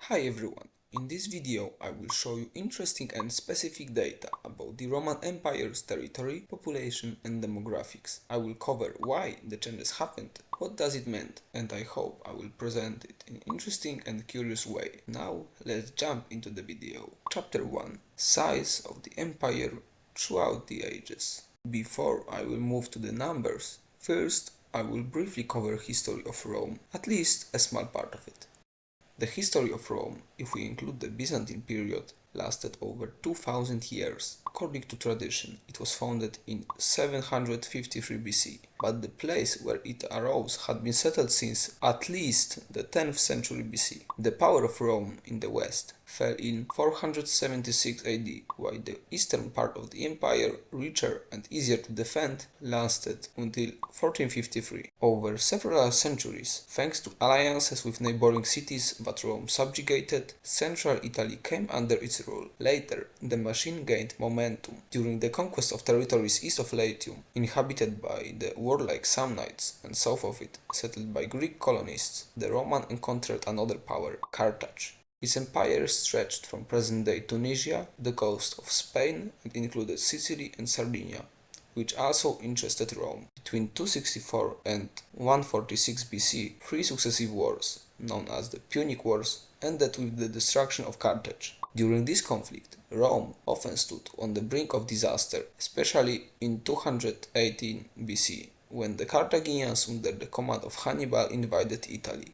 Hi everyone, in this video I will show you interesting and specific data about the Roman Empire's territory, population and demographics. I will cover why the changes happened, what does it mean, and I hope I will present it in an interesting and curious way. Now let's jump into the video. Chapter 1. Size of the Empire throughout the ages. Before I will move to the numbers, first I will briefly cover history of Rome, at least a small part of it. The history of Rome, if we include the Byzantine period, lasted over 2000 years. According to tradition, it was founded in 753 BC, but the place where it arose had been settled since at least the 10th century BC. The power of Rome in the west fell in 476 AD, while the eastern part of the empire, richer and easier to defend, lasted until 1453. Over several centuries, thanks to alliances with neighboring cities that Rome subjugated, central Italy came under its rule. Later, the machine gained momentum. During the conquest of territories east of Latium, inhabited by the warlike Samnites, and south of it, settled by Greek colonists, the Roman encountered another power, Carthage. Its empire stretched from present-day Tunisia, the coast of Spain, and included Sicily and Sardinia, which also interested Rome. Between 264 and 146 BC, three successive wars, known as the Punic Wars, ended with the destruction of Carthage. During this conflict, Rome often stood on the brink of disaster, especially in 218 BC, when the Carthaginians under the command of Hannibal invaded Italy.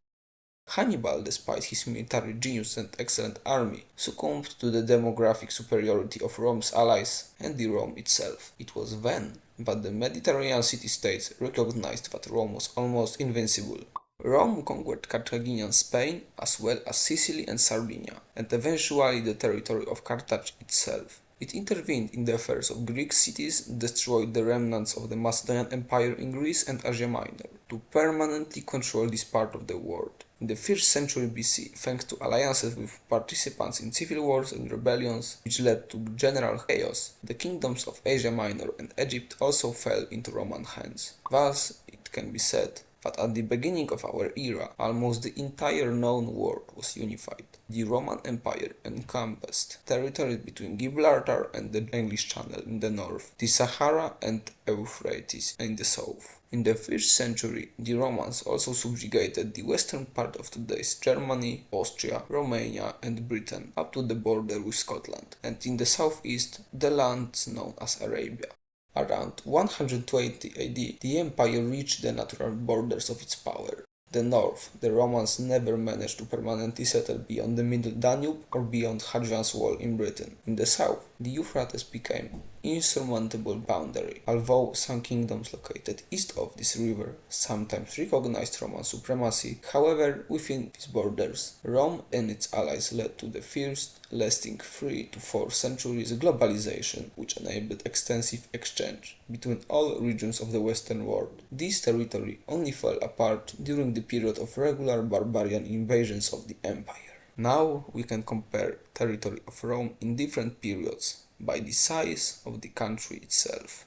Hannibal, despite his military genius and excellent army, succumbed to the demographic superiority of Rome's allies and the Rome itself. It was then that the Mediterranean city-states recognized that Rome was almost invincible. Rome conquered Carthaginian Spain as well as Sicily and Sardinia, and eventually the territory of Carthage itself. It intervened in the affairs of Greek cities, destroyed the remnants of the Macedonian Empire in Greece and Asia Minor, to permanently control this part of the world. In the 1st century BC, thanks to alliances with participants in civil wars and rebellions, which led to general chaos, the kingdoms of Asia Minor and Egypt also fell into Roman hands. Thus, it can be said that at the beginning of our era, almost the entire known world was unified. The Roman Empire encompassed territories between Gibraltar and the English Channel in the north, the Sahara and Euphrates in the south. In the 1st century, the Romans also subjugated the western part of today's Germany, Austria, Romania and Britain up to the border with Scotland, and in the southeast, the lands known as Arabia. Around 120 AD, the empire reached the natural borders of its power. The north, the Romans never managed to permanently settle beyond the middle Danube or beyond Hadrian's Wall in Britain. In the south, the Euphrates became an insurmountable boundary, although some kingdoms located east of this river sometimes recognized Roman supremacy. However, within these borders, Rome and its allies led to the first, lasting 3 to 4 centuries globalization, which enabled extensive exchange between all regions of the Western world. This territory only fell apart during the period of regular barbarian invasions of the empire. Now we can compare territory of Rome in different periods by the size of the country itself.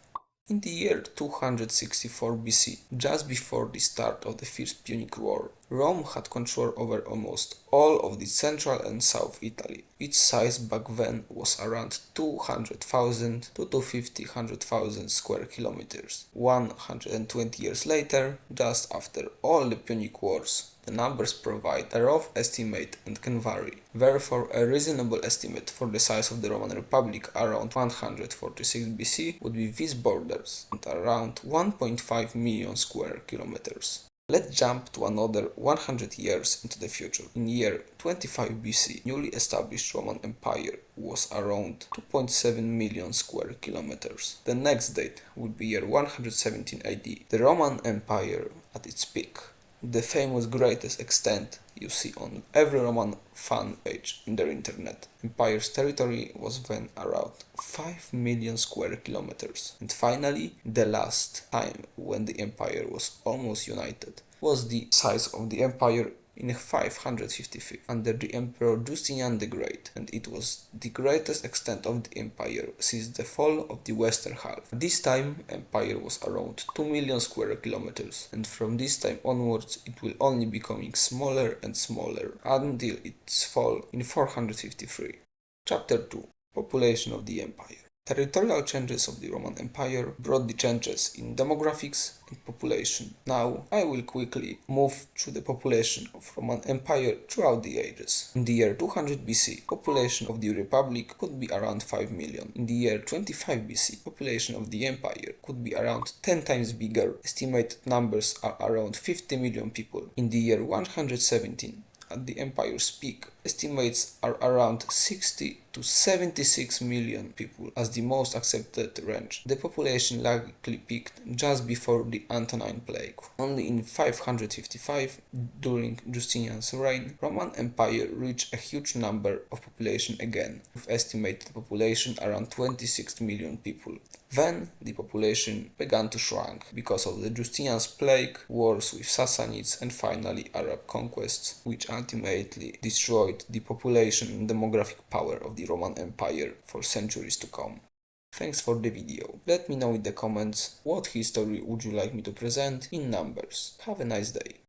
In the year 264 BC, just before the start of the First Punic War, Rome had control over almost all of the central and south Italy. Its size back then was around 200,000 to 250,000 square kilometers. 120 years later, just after all the Punic Wars, the numbers provide a rough estimate and can vary. Therefore, a reasonable estimate for the size of the Roman Republic around 146 BC would be these borders, at around 1.5 million square kilometers. Let's jump to another 100 years into the future. In year 25 BC, newly established Roman Empire was around 2.7 million square kilometers. The next date would be year 117 AD, the Roman Empire at its peak. The famous greatest extent you see on every Roman fan page in the internet. Empire's territory was then around 5 million square kilometers. And finally, the last time when the empire was almost united was the size of the empire in 555 under the Emperor Justinian the Great, and it was the greatest extent of the empire since the fall of the western half. At this time, empire was around 2 million square kilometers, and from this time onwards it will only becoming smaller and smaller until its fall in 453. Chapter 2. Population of the Empire. Territorial changes of the Roman Empire brought the changes in demographics and population. Now, I will quickly move through the population of Roman Empire throughout the ages. In the year 200 BC, population of the Republic could be around 5 million. In the year 25 BC, population of the Empire could be around 10 times bigger. Estimated numbers are around 50 million people. In the year 117, at the empire's peak, estimates are around 60 to 76 million people as the most accepted range. The population likely peaked just before the Antonine Plague. Only in 555, during Justinian's reign, Roman Empire reached a huge number of population again, with estimated population around 26 million people. Then the population began to shrink because of the Justinian's plague, wars with Sassanids, and finally Arab conquests, which ultimately destroyed the population and demographic power of the Roman Empire for centuries to come. Thanks for the video. Let me know in the comments what history would you like me to present in numbers. Have a nice day.